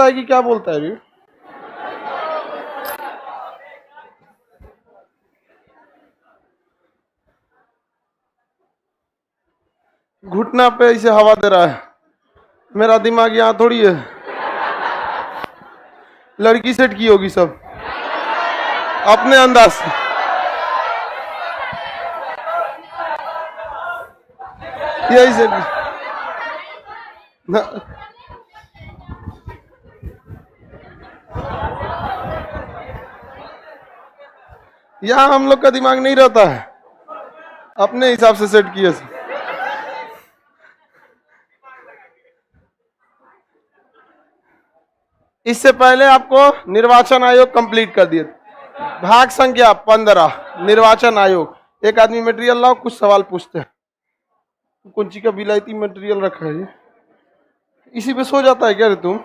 बोलता है कि क्या बोलता है अभी? घुटना पे इसे हवा दे रहा है। मेरा दिमाग यहाँ थोड़ी है। लड़की सेट की होगी सब अपने अंदाज से। यही से यहाँ हम लोग का दिमाग नहीं रहता है, अपने हिसाब से सेट किए। इससे पहले आपको निर्वाचन आयोग कंप्लीट कर दिए। भाग संख्या 15 निर्वाचन आयोग। एक आदमी मटेरियल लाओ, कुछ सवाल पूछते हैं। कौन ची का विलायती मटेरियल रखा है? इसी पे सो जाता है क्या रे तुम?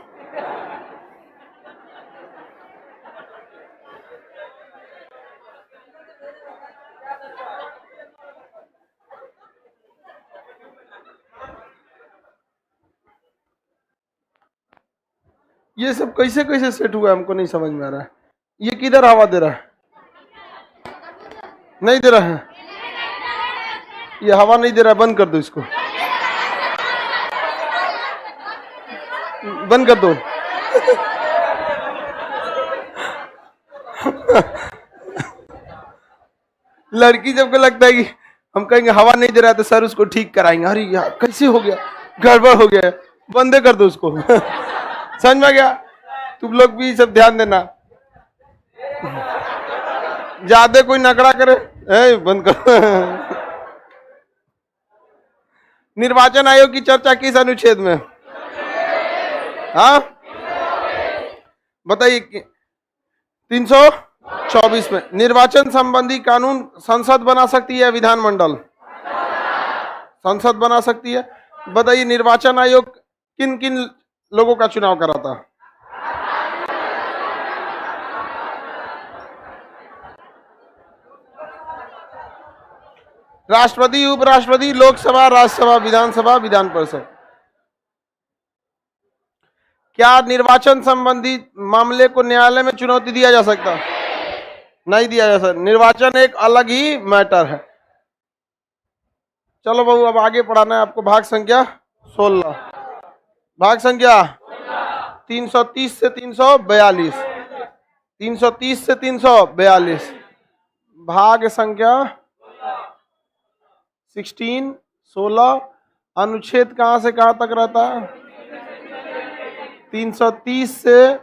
ये सब कैसे कैसे सेट हुआ हमको नहीं समझ में आ रहा है। ये किधर हवा दे रहा है? नहीं दे रहा है, ये हवा नहीं दे रहा है। बंद कर दो इसको, बंद कर दो। लड़की जब को लगता है कि हम कहेंगे हवा नहीं दे रहा है तो सर उसको ठीक कराएंगे। अरे यार कैसे हो गया, गड़बड़ हो गया, बंदे कर दो उसको। समझ में गया? तुम लोग भी सब ध्यान देना, ज्यादा कोई नकड़ा करे बंद कर। निर्वाचन आयोग की चर्चा किस अनुच्छेद में? हाँ बताइए। 324 में। निर्वाचन संबंधी कानून संसद बना सकती है, विधानमंडल? संसद बना सकती है। बताइए निर्वाचन आयोग किन किन लोगों का चुनाव कराता? राष्ट्रपति, उपराष्ट्रपति, लोकसभा, राज्यसभा, विधानसभा, विधान परिषद। क्या निर्वाचन संबंधी मामले को न्यायालय में चुनौती दिया जा सकता? नहीं दिया जा सकता। निर्वाचन एक अलग ही मैटर है। चलो बाबू अब आगे पढ़ाना है आपको। भाग संख्या 16। भाग संख्या 330 से 342। 330 से 342। भाग संख्या 16 अनुच्छेद कहां से कहां तक रहता है? 330 से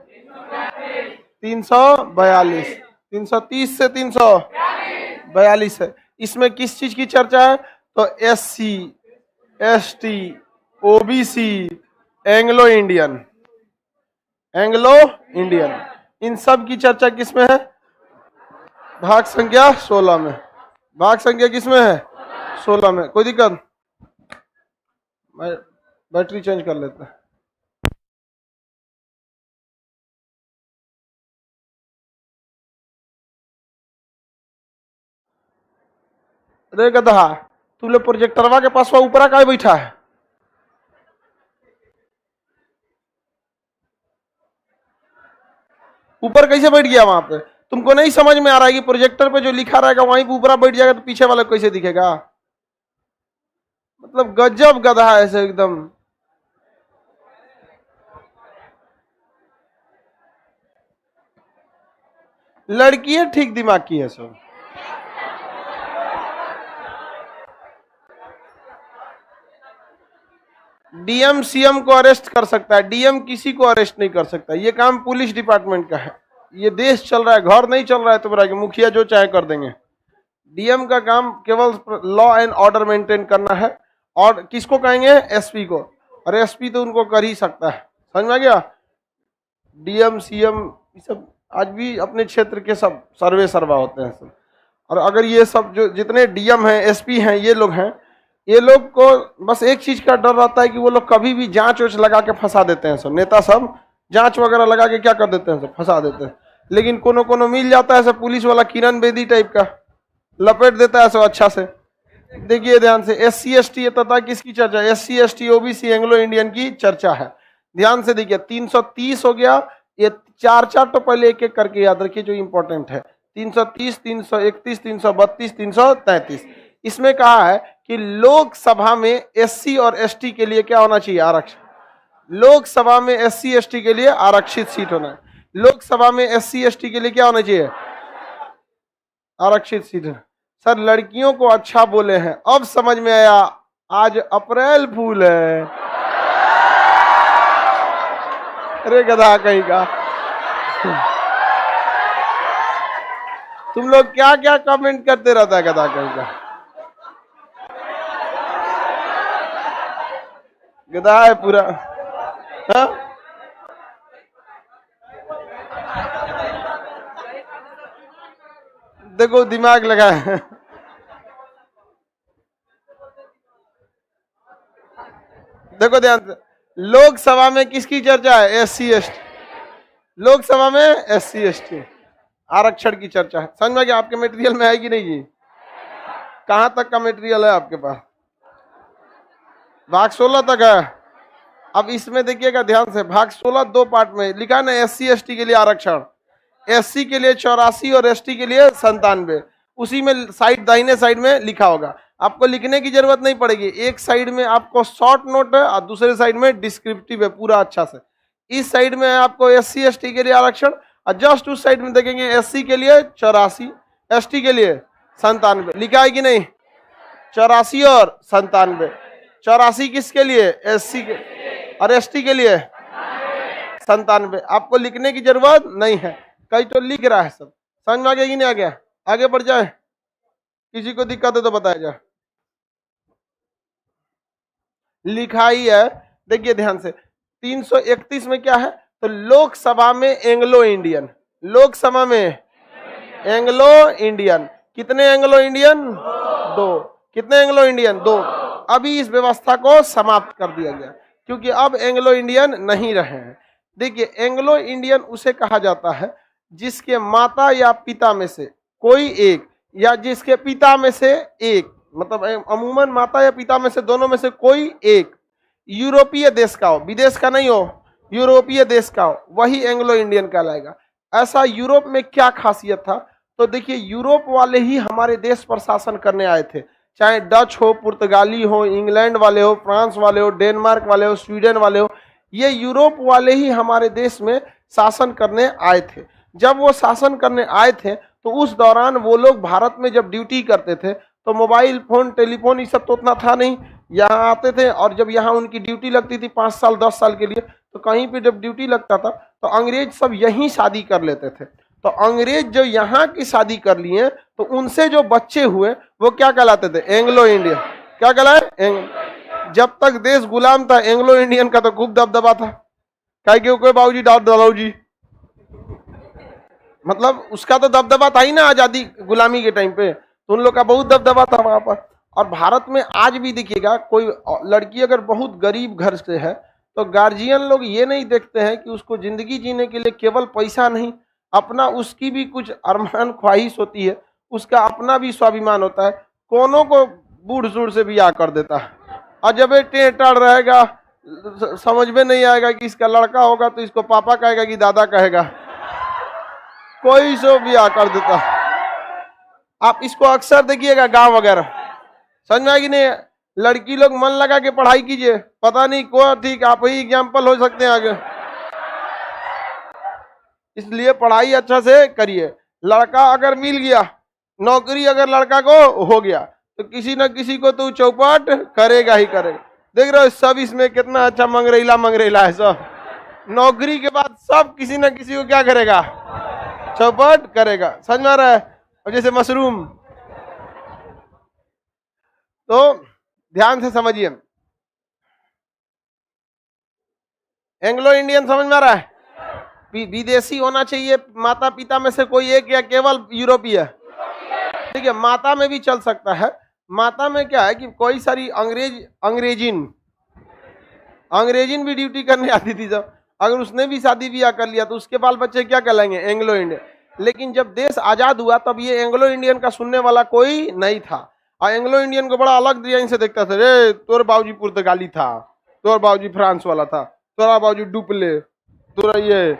342। 330 से 342 है। इसमें किस चीज की चर्चा है? तो SC, ST, OBC, Anglo Indian, Anglo Indian, इन सब की चर्चा किसमें है? भाग संख्या 16 में। भाग संख्या किसमें है? 16 में। कोई दिक्कत? मैं बैटरी चेंज कर लेता है। रे गधा, तू लोग प्रोजेक्टरवा के पास ऊपरा का बैठा है? ऊपर कैसे बैठ गया वहां पे? तुमको नहीं समझ में आ रहा है कि प्रोजेक्टर पे जो लिखा रहेगा वहीं पे ऊपरा बैठ जाएगा तो पीछे वाला कैसे दिखेगा? मतलब गजब गधा है ऐसे एकदम। लड़की है ठीक दिमाग की है सब। DM CM को अरेस्ट कर सकता है, DM किसी को अरेस्ट नहीं कर सकता। ये काम पुलिस डिपार्टमेंट का है। ये देश चल रहा है, घर नहीं चल रहा है तो बड़ा कि मुखिया जो चाहे कर देंगे। DM का काम केवल लॉ एंड ऑर्डर मेंटेन करना है। और किसको कहेंगे? SP को। और SP तो उनको कर ही सकता है। समझ में गया? DM CM ये सब आज भी अपने क्षेत्र के सब सर्वे सर्वा होते हैं सब। और अगर ये सब जो जितने DM हैं, SP हैं, ये लोग हैं, ये लोग को बस एक चीज का डर रहता है कि वो लोग कभी भी जांच वाच लगा के फंसा देते हैं। सब नेता सब जांच वगैरह लगा के क्या कर देते हैं? सब फंसा देते हैं। लेकिन कोनो कोनो मिल जाता है सब पुलिस वाला किरण बेदी टाइप का, लपेट देता है सब अच्छा से। देखिए ध्यान से, SC ST तथा किसकी चर्चा? SC ST OBC Anglo Indian की चर्चा है। ध्यान से देखिए 330 हो गया, ये चार चार तो पहले एक एक करके याद रखिए जो इंपॉर्टेंट है। 330, 331, 332, 333। इसमें कहा है कि लोकसभा में एससी और एसटी के लिए क्या होना चाहिए? आरक्षण। लोकसभा में एससी एसटी के लिए आरक्षित सीट होना है। लोकसभा में एससी एसटी के लिए क्या होना चाहिए? आरक्षित सीट है। सर लड़कियों को अच्छा बोले हैं, अब समझ में आया, आज अप्रैल फूल है। अरे गधा कहीं का, तुम लोग क्या क्या कमेंट करते रहता है गधा कहीं का। गधा है पूरा। हाँ? देखो दिमाग लगा है। देखो ध्यान से, लोकसभा में किसकी चर्चा है? SC ST. लोकसभा में एससी एसटी आरक्षण की चर्चा है। समझ में गया? आपके मटेरियल में है कि नहीं जी? कहां तक का मटेरियल है आपके पास? भाग 16 तक है। अब इसमें देखिएगा ध्यान से, भाग 16 दो पार्ट में लिखा है ना, एससी एसटी के लिए आरक्षण, एससी के लिए 84 और एसटी के लिए 97। उसी में साइड दाहिने साइड में लिखा होगा, आपको लिखने की जरूरत नहीं पड़ेगी। एक साइड में आपको शॉर्ट नोट है और दूसरे साइड में डिस्क्रिप्टिव है पूरा अच्छा से। इस साइड में आपको एससी एसटी के लिए आरक्षण, और जस्ट उस साइड में देखेंगे एससी के लिए 84, एसटी के लिए 97 लिखा है कि नहीं? 84 और 97। 84 किसके लिए? एससी के, और एसटी के लिए 97। आपको लिखने की जरूरत नहीं है, कई तो लिख रहा है सब। समझ में आ गया कि नहीं आ गया? आगे बढ़ जाए, किसी को दिक्कत है तो बताया जाए। लिखा ही है, देखिए ध्यान से। 331 में क्या है? तो लोकसभा में एंग्लो इंडियन, लोकसभा में एंग्लो इंडियन। कितने एंग्लो इंडियन? दो। कितने एंग्लो इंडियन? दो। अभी इस व्यवस्था को समाप्त कर दिया गया क्योंकि अब एंग्लो इंडियन नहीं रहे हैं। देखिए एंग्लो इंडियन उसे कहा जाता है जिसके माता या पिता में से कोई एक, या जिसके पिता में से एक, मतलब अमूमन माता या पिता में से दोनों में से कोई एक यूरोपीय देश का हो, विदेश का नहीं हो, यूरोपीय देश का हो, वही एंग्लो इंडियन कहलाएगा। ऐसा यूरोप में क्या खासियत था? तो देखिए यूरोप वाले ही हमारे देश पर शासन करने आए थे, चाहे डच हो, पुर्तगाली हो, इंग्लैंड वाले हो, फ्रांस वाले हो, डेनमार्क वाले हो, स्वीडन वाले हो, ये यूरोप वाले ही हमारे देश में शासन करने आए थे। जब वो शासन करने आए थे तो उस दौरान वो लोग भारत में जब ड्यूटी करते थे तो मोबाइल फोन, टेलीफोन ये सब तो उतना था नहीं। यहाँ आते थे और जब यहाँ उनकी ड्यूटी लगती थी 5 साल 10 साल के लिए, तो कहीं पे जब ड्यूटी लगता था तो अंग्रेज सब यहीं शादी कर लेते थे। तो अंग्रेज जो यहाँ की शादी कर लिए तो उनसे जो बच्चे हुए वो क्या कहलाते थे? Anglo Indian. क्या कहलाए? जब तक देश गुलाम था एंग्लो इंडियन का तो खूब दबदबा था। क्या कोई बाबूजी डालो जी, मतलब उसका तो दबदबा था ही ना आजादी गुलामी के टाइम पे, तो उन लोग का बहुत दबदबा था वहां पर। और भारत में आज भी देखिएगा, कोई लड़की अगर बहुत गरीब घर से है तो गार्जियन लोग ये नहीं देखते हैं कि उसको जिंदगी जीने के लिए केवल पैसा नहीं, अपना उसकी भी कुछ अरमान ख्वाहिश होती है, उसका अपना भी स्वाभिमान होता है। कोनों को बूढ़ सूढ़ से ब्याह कर देता है, और जब ये टेढ़ रहेगा समझ में नहीं आएगा कि इसका लड़का होगा तो इसको पापा कहेगा कि दादा कहेगा, कोई सो ब्याह कर देता। आप इसको अक्सर देखिएगा गांव वगैरह। समझ में आएगी नहीं? लड़की लोग मन लगा के पढ़ाई कीजिए, पता नहीं को ठीक आप ही एग्जाम्पल हो सकते हैं आगे, इसलिए पढ़ाई अच्छा से करिए। लड़का अगर मिल गया, नौकरी अगर लड़का को हो गया तो किसी न किसी को तो चौपट करेगा ही करेगा। देख रहे हो सब इसमें कितना अच्छा मंगरेला है सब। नौकरी के बाद सब किसी न किसी को क्या करेगा? चौपट करेगा। समझ में आ रहा है? और जैसे मशरूम, तो ध्यान से समझिए। एंग्लो इंडियन समझ में आ रहा है? विदेशी होना चाहिए माता पिता में से कोई एक, या केवल यूरोपीय? ठीक है, माता में भी चल सकता है। माता में क्या है कि कोई सारी अंग्रेजिन भी ड्यूटी करने आती थी, जब अगर उसने भी शादी ब्याह कर लिया तो उसके बाल बच्चे क्या कहलाएंगे? Anglo Indian. लेकिन जब देश आजाद हुआ तब ये एंग्लो इंडियन का सुनने वाला कोई नहीं था, और एंग्लो इंडियन को बड़ा अलग डिजाइन से देखता था। रे तोर बाबूजी पुर्तगाली था, तोर बाबूजी फ्रांस वाला था, तोरा बाबू डुपले, तोरा ये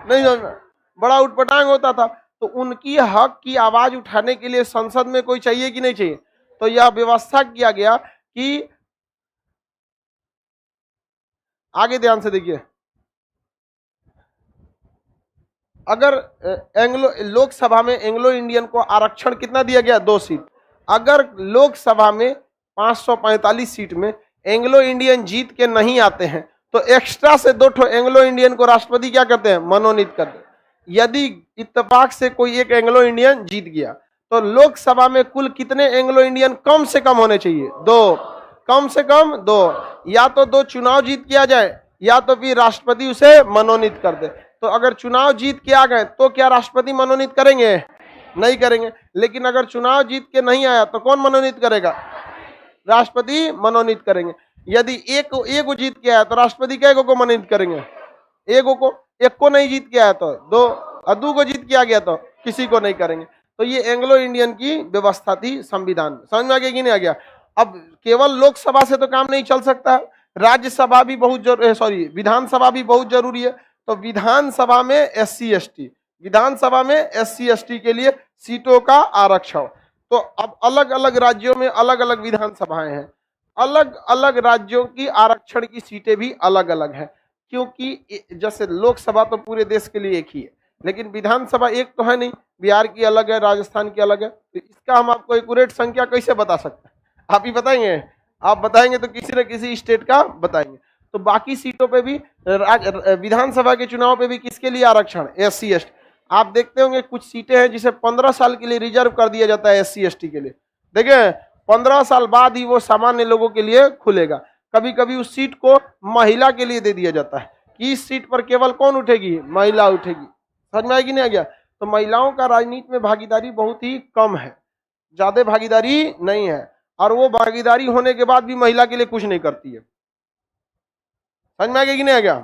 नहीं समझ, बड़ा उटपटांग होता था। तो उनकी हक की आवाज उठाने के लिए संसद में कोई चाहिए कि नहीं चाहिए? तो यह व्यवस्था किया गया कि आगे ध्यान से देखिए, अगर एंग्लो लोकसभा में एंग्लो इंडियन को आरक्षण कितना दिया गया? 2 सीट। अगर लोकसभा में 545 सीट में एंग्लो इंडियन जीत के नहीं आते हैं तो एक्स्ट्रा से 2 एंग्लो इंडियन को राष्ट्रपति क्या करते हैं? मनोनीत करते हैं। यदि इत्तेफाक से कोई एक एंग्लो इंडियन जीत गया तो लोकसभा में कुल कितने एंग्लो इंडियन कम से कम होने चाहिए? 2, कम से कम 2। या तो 2 चुनाव जीत के आ जाए या तो फिर राष्ट्रपति उसे मनोनीत कर दे। तो अगर चुनाव जीत के आ गए तो क्या राष्ट्रपति मनोनीत करेंगे? नहीं करेंगे। लेकिन अगर चुनाव जीत के नहीं आया तो कौन मनोनीत करेगा? राष्ट्रपति मनोनीत करेंगे। यदि एक को जीत के आया तो राष्ट्रपति क्या को मनोनीत करेंगे? एक को नहीं जीत के आया तो 2 को जीत के आ गया तो किसी को नहीं करेंगे। तो ये एंग्लो इंडियन की व्यवस्था थी संविधान में। समझ में आ गया कि नहीं आ गया? अब केवल लोकसभा से तो काम नहीं चल सकता, राज्यसभा भी बहुत जरूरी, विधानसभा भी बहुत जरूरी है। तो विधानसभा में एससी एसटी के लिए सीटों का आरक्षण। तो अब अलग अलग राज्यों में अलग अलग विधानसभाएं हैं, अलग अलग राज्यों की आरक्षण की सीटें भी अलग अलग हैं, क्योंकि जैसे लोकसभा तो पूरे देश के लिए एक ही है, लेकिन विधानसभा एक तो है नहीं, बिहार की अलग है, राजस्थान की अलग है। तो इसका हम आपको एक्यूरेट संख्या कैसे बता सकते हैं? आप ही बताएंगे? आप बताएंगे तो किसी न किसी स्टेट का बताएंगे। तो बाकी सीटों पे भी, विधानसभा के चुनाव पे भी किसके लिए आरक्षण? SC ST. आप देखते होंगे कुछ सीटें हैं जिसे 15 साल के लिए रिजर्व कर दिया जाता है एससी एसटी के लिए। देखिए 15 साल बाद ही वो सामान्य लोगों के लिए खुलेगा। कभी कभी उस सीट को महिला के लिए दे दिया जाता है कि इस सीट पर केवल कौन उठेगी? महिला उठेगी। समझ में आएगी नहीं आ गया? तो महिलाओं का राजनीति में भागीदारी बहुत ही कम है, ज्यादा भागीदारी नहीं है, और वो भागीदारी होने के बाद भी महिला के लिए कुछ नहीं करती है। समझ में आ गया कि नहीं आ गया?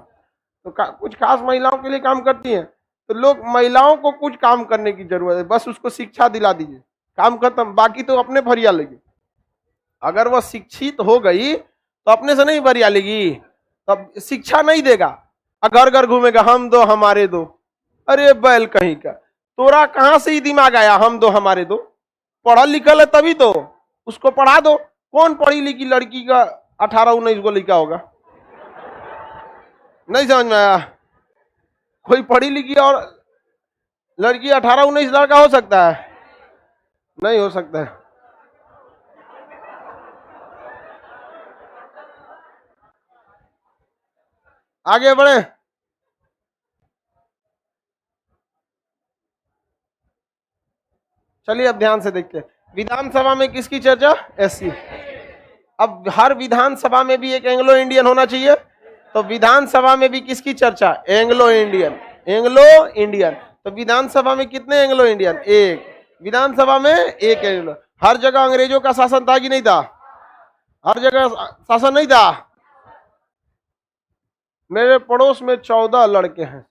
तो कुछ खास महिलाओं के लिए काम करती हैं। तो लोग, महिलाओं को कुछ काम करने की जरूरत है, बस उसको शिक्षा दिला दीजिए, काम खत्म, बाकी तो अपने फरिया लेगी। अगर वह शिक्षित हो गई तो अपने से नहीं फरिया लेगी, तब शिक्षा नहीं देगा, घर घर घूमेगा, हम दो हमारे दो। अरे बैल कहीं का, तोरा कहां से ही दिमाग आया हम दो हमारे दो? पढ़ल लिखल है तभी तो, उसको पढ़ा दो। कौन पढ़ी लिखी लड़की का 18-19 को लिखा होगा? नहीं समझ में आया? कोई पढ़ी लिखी और लड़की 18-19 लड़का हो सकता है? नहीं हो सकता है। आगे बढ़े। चलिए अब ध्यान से देखते हैं, विधानसभा में किसकी चर्चा? एससी। अब हर विधानसभा में भी एक एंग्लो इंडियन होना चाहिए, तो विधानसभा में भी किसकी चर्चा? Anglo Indian. Anglo Indian. तो विधानसभा में कितने एंग्लो इंडियन? एक। विधानसभा में एक एंग्लो। हर जगह अंग्रेजों का शासन था कि नहीं था? हर जगह शासन नहीं था। मेरे पड़ोस में 14 लड़के हैं।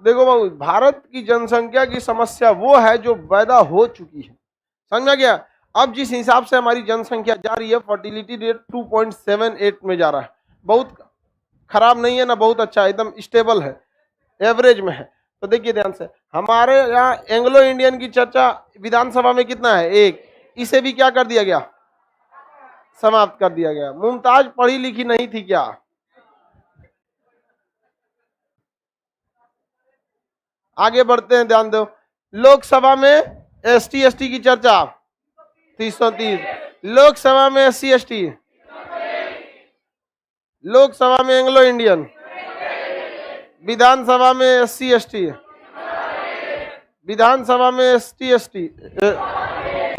देखो बाबू, भारत की जनसंख्या की समस्या वो है जो पैदा हो चुकी है। समझ में गया? अब जिस हिसाब से हमारी जनसंख्या जा रही है, फर्टिलिटी रेट 2.78 में जा रहा है। बहुत खराब नहीं है ना बहुत अच्छा, एकदम स्टेबल है, एवरेज में है। तो देखिए ध्यान से, हमारे यहाँ एंग्लो इंडियन की चर्चा विधानसभा में कितना है? एक। इसे भी क्या कर दिया गया? समाप्त कर दिया गया। मुमताज पढ़ी लिखी नहीं थी क्या? आगे बढ़ते हैं, ध्यान दो। लोकसभा में एसटी एसटी की चर्चा 330, लोकसभा में एससी एसटी, लोकसभा में एंग्लो इंडियन, विधानसभा में एससी एसटी, विधानसभा में एसटी एसटी,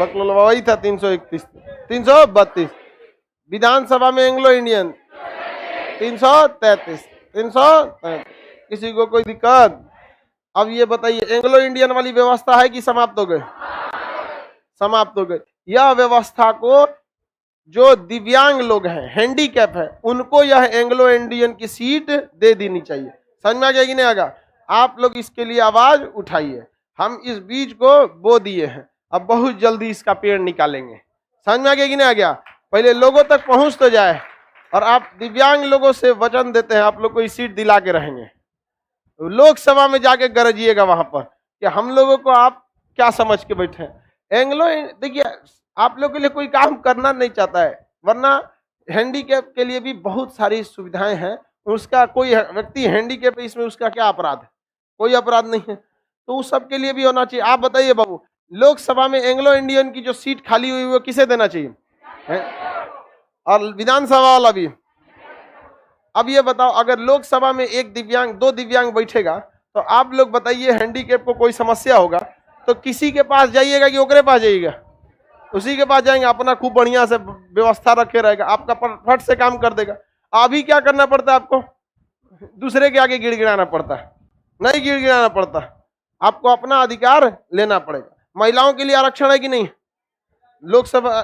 वही था 331, 332, विधानसभा में एंग्लो इंडियन 333, 333। किसी को कोई दिक्कत? अब ये बताइए, एंग्लो इंडियन वाली व्यवस्था है कि समाप्त हो गई? समाप्त हो गई। यह व्यवस्था को जो दिव्यांग लोग हैं, हैंडीकैप है, उनको यह एंग्लो इंडियन की सीट दे देनी चाहिए। समझ में आ गया कि नहीं आगा? आप लोग इसके लिए आवाज उठाइए। हम इस बीज को बो दिए हैं, अब बहुत जल्दी इसका पेड़ निकालेंगे। समझ में आ गया कि नहीं आ गया? पहले लोगों तक पहुंच तो जाए, और आप दिव्यांग लोगों से वचन देते हैं आप लोग को ये सीट दिला के रहेंगे, लोकसभा में जाके गरजिएगा वहां पर कि हम लोगों को आप क्या समझ के बैठे हैं। एंग्लो देखिए आप लोग के लिए कोई काम करना नहीं चाहता है, वरना हैंडीकैप के लिए भी बहुत सारी सुविधाएं हैं, उसका कोई व्यक्ति हैंडीकैप है इसमें उसका क्या अपराध है, कोई अपराध नहीं है, तो उस सब के लिए भी होना चाहिए। आप बताइए बाबू, लोकसभा में एंग्लो इंडियन की जो सीट खाली हुई वो किसे देना चाहिए है? और विधानसभा वाला भी। अब ये बताओ अगर लोकसभा में एक दिव्यांग दो दिव्यांग बैठेगा तो आप लोग बताइए हैंडीकैप को कोई समस्या होगा तो किसी के पास जाइएगा कि ओकरे पास जाइएगा? उसी के पास जाएंगे, अपना खूब बढ़िया से व्यवस्था रखे रहेगा, आपका फट से काम कर देगा। अभी क्या करना पड़ता है आपको? दूसरे के आगे गिड़गिड़ाना पड़ता है, नहीं गिड़गिड़ाना पड़ता, आपको अपना अधिकार लेना पड़ेगा। महिलाओं के लिए आरक्षण है कि नहीं? लोकसभा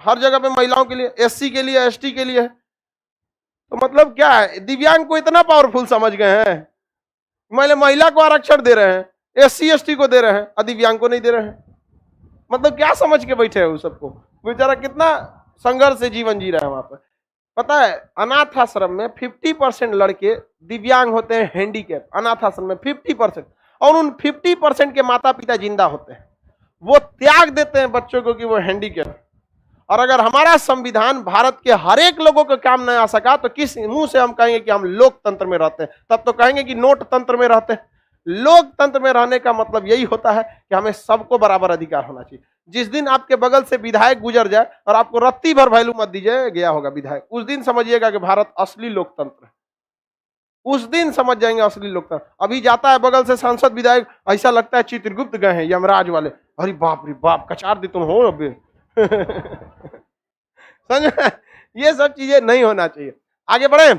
हर जगह पे महिलाओं के लिए, एससी के लिए, एसटी के लिए है। तो मतलब क्या है, दिव्यांग को इतना पावरफुल समझ गए हैं, महिला को आरक्षण दे रहे हैं, एससी एसटी को दे रहे हैं और दिव्यांग को नहीं दे रहे हैं। मतलब क्या समझ के बैठे हैं उस सबको? बेचारा कितना संघर्ष से जीवन जी रहा है वहां पर। पता है अनाथ आश्रम में 50% लड़के दिव्यांग होते हैं, हैंडीकैप अनाथ आश्रम में 50%, और उन 50% के माता पिता जिंदा होते हैं, वो त्याग देते हैं बच्चों को कि वो हैंडीकैप। और अगर हमारा संविधान भारत के हर एक लोगों को काम नहीं आ सका तो किस मुंह से हम कहेंगे कि हम लोकतंत्र में रहते हैं? तब तो कहेंगे कि नोट तंत्र में रहते हैं। लोकतंत्र में रहने का मतलब यही होता है कि हमें सबको बराबर अधिकार होना चाहिए। जिस दिन आपके बगल से विधायक गुजर जाए और आपको रत्ती भर वैल्यू मत दीजिए गया होगा विधायक, उस दिन समझिएगा कि भारत असली लोकतंत्र है, उस दिन समझ जाएंगे असली लोकतंत्र। अभी जाता है बगल से सांसद विधायक, ऐसा लगता है चित्रगुप्त गए हैं यमराज वाले, अरे बाप रे बाप कचार दी तुम हो अभी समझ, ये सब चीजें नहीं होना चाहिए। आगे बढ़े,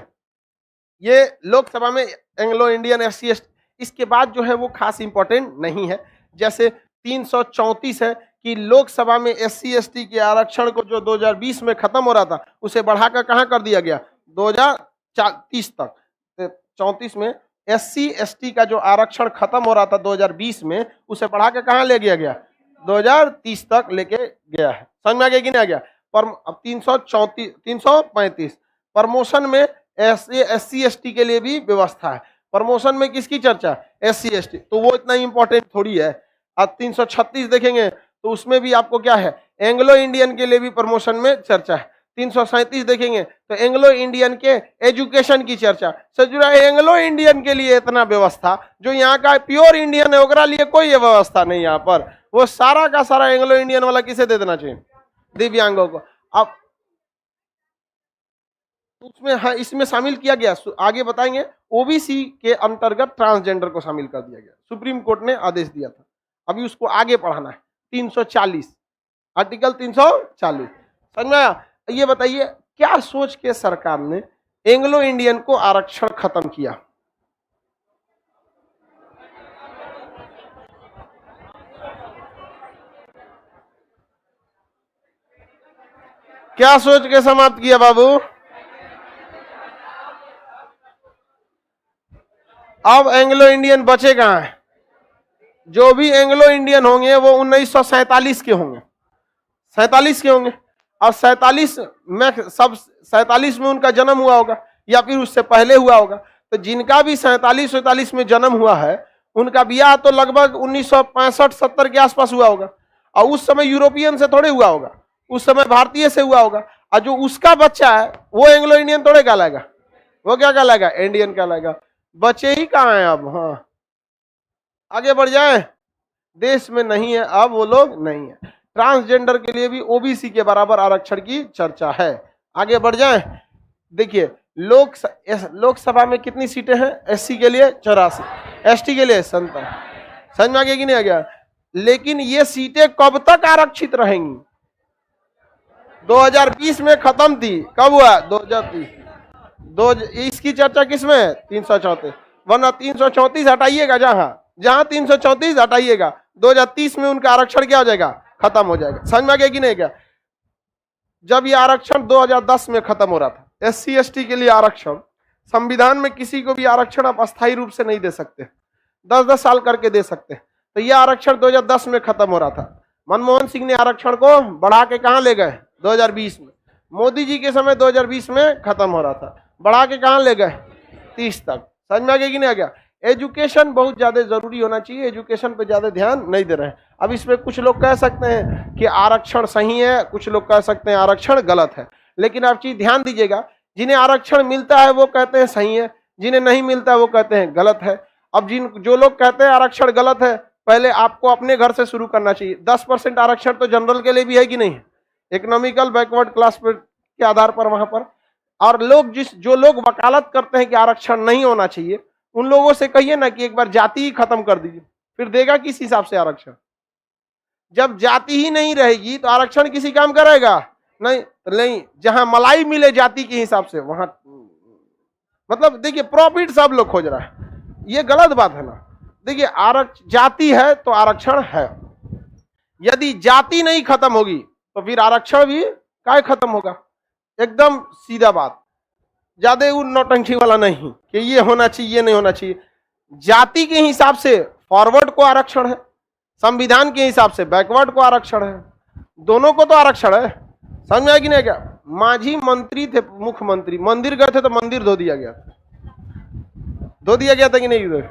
ये लोकसभा में एंग्लो इंडियन एससी एसटी, इसके बाद जो है वो खास इंपॉर्टेंट नहीं है। जैसे 334 है कि लोकसभा में एससी एसटी के आरक्षण को जो 2020 में खत्म हो रहा था उसे बढ़ाकर कहां कर दिया गया? 2030 तक। 34 में एससी एसटी का जो आरक्षण खत्म हो रहा था 2020 में, उसे बढ़ाकर कहां ले गया गया? 2030 तक लेके गया है। समझ में आ गया कि नहीं आ गया? पर अब 335 प्रमोशन में एससी एसटी के लिए भी व्यवस्था है। प्रमोशन में किसकी चर्चा? एससी एसटी, तो वो इतना इंपॉर्टेंट थोड़ी है। अब 336 देखेंगे तो उसमें भी आपको क्या है? एंग्लो इंडियन के लिए भी प्रमोशन में चर्चा है। 337 देखेंगे तो एंग्लो इंडियन के एजुकेशन की चर्चा से जुड़ा है। एंग्लो इंडियन के लिए इतना व्यवस्था, जो यहाँ का प्योर इंडियन है ओकरा लिए कोई व्यवस्था नहीं यहाँ पर। वो सारा का सारा एंग्लो इंडियन वाला किसे दे देना चाहिए? दिव्यांगों को। अब उसमें हाँ इसमें शामिल किया गया, आगे बताएंगे, ओबीसी के अंतर्गत ट्रांसजेंडर को शामिल कर दिया गया। सुप्रीम कोर्ट ने आदेश दिया था, अभी उसको आगे पढ़ाना है। 340 आर्टिकल 340 समझ में आया? ये बताइए क्या सोच के सरकार ने एंग्लो इंडियन को आरक्षण खत्म किया? क्या सोच के समाप्त किया बाबू? अब एंग्लो इंडियन बचे कहां है? जो भी एंग्लो इंडियन होंगे वो 1947 के होंगे, 47 के होंगे। और 47 में उनका जन्म हुआ होगा या फिर उससे पहले हुआ होगा। तो जिनका भी 47 में जन्म हुआ है उनका ब्याह तो लगभग 1965-70 के आसपास हुआ होगा। और उस समय यूरोपियन से थोड़े हुआ होगा, उस समय भारतीय से हुआ होगा। और जो उसका बच्चा है वो एंग्लो इंडियन थोड़े कहलाएगा, वो क्या कहलाएगा? इंडियन कहलाएगा। बच्चे ही कहाँ हैं अब? हाँ आगे बढ़ जाए, देश में नहीं है अब वो लोग, नहीं है। ट्रांसजेंडर के लिए भी ओबीसी के बराबर आरक्षण की चर्चा है। आगे बढ़ जाए, देखिए लोकसभा में कितनी सीटें हैं? एससी के लिए 84, एसटी के लिए 57। समझ में आ गया कि नहीं आ गया? लेकिन ये सीटें कब तक आरक्षित रहेंगी? 2020 में खत्म थी, कब हुआ? 2030। इसकी चर्चा किसमें? 334। वरना 334 हटाइएगा, जहां 334 हटाइएगा 2030 में उनका आरक्षण क्या हो जाएगा? खत्म हो जाएगा। समझ में आ गया कि नहीं गया? जब ये आरक्षण 2010 में खत्म हो रहा था, एससी एसटी के लिए आरक्षण, संविधान में किसी को भी आरक्षण आप अस्थायी रूप से नहीं दे सकते, 10-10 साल करके दे सकते। तो ये आरक्षण 2010 में खत्म हो रहा था। मनमोहन सिंह ने आरक्षण को बढ़ा के कहां ले गए? 2020 में। मोदी जी के समय 2020 में खत्म हो रहा था, बढ़ा के कहां ले गए 30 तक। समझ में आ गया कि नहीं आ गया? एजुकेशन बहुत ज्यादा जरूरी होना चाहिए, एजुकेशन पे ज्यादा ध्यान नहीं दे रहे हैं। अब इसमें कुछ लोग कह सकते हैं कि आरक्षण सही है, कुछ लोग कह सकते हैं आरक्षण गलत है, लेकिन आप चीज ध्यान दीजिएगा, जिन्हें आरक्षण मिलता है वो कहते हैं सही है, जिन्हें नहीं मिलता है वो कहते हैं गलत है। अब जो लोग कहते हैं आरक्षण गलत है, पहले आपको अपने घर से शुरू करना चाहिए। 10% आरक्षण तो जनरल के लिए भी है कि नहीं है, इकोनॉमिकल बैकवर्ड क्लास के आधार पर वहां पर। और लोग जो लोग वकालत करते हैं कि आरक्षण नहीं होना चाहिए, उन लोगों से कहिए ना कि एक बार जाति ही खत्म कर दीजिए, फिर देगा किस हिसाब से आरक्षण? जब जाति ही नहीं रहेगी तो आरक्षण किसी काम करेगा नहीं। नहीं, जहां मलाई मिले जाति के हिसाब से वहां, मतलब देखिए प्रॉफिट सब लोग खोज रहा है, ये गलत बात है ना। देखिए जाति है तो आरक्षण है, यदि जाति नहीं खत्म होगी तो फिर आरक्षण भी काय खत्म होगा। एकदम सीधा बात, ज्यादा वो नौटंकी वाला नहीं कि ये होना चाहिए ये नहीं होना चाहिए। जाति के हिसाब से फॉरवर्ड को आरक्षण है, संविधान के हिसाब से बैकवर्ड को आरक्षण है, दोनों को तो आरक्षण है। समझ में आया कि नहीं क्या? मांझी मंत्री थे, मुख्यमंत्री मंदिर गए थे तो मंदिर धो दिया गया था, धो दिया गया था कि नहीं?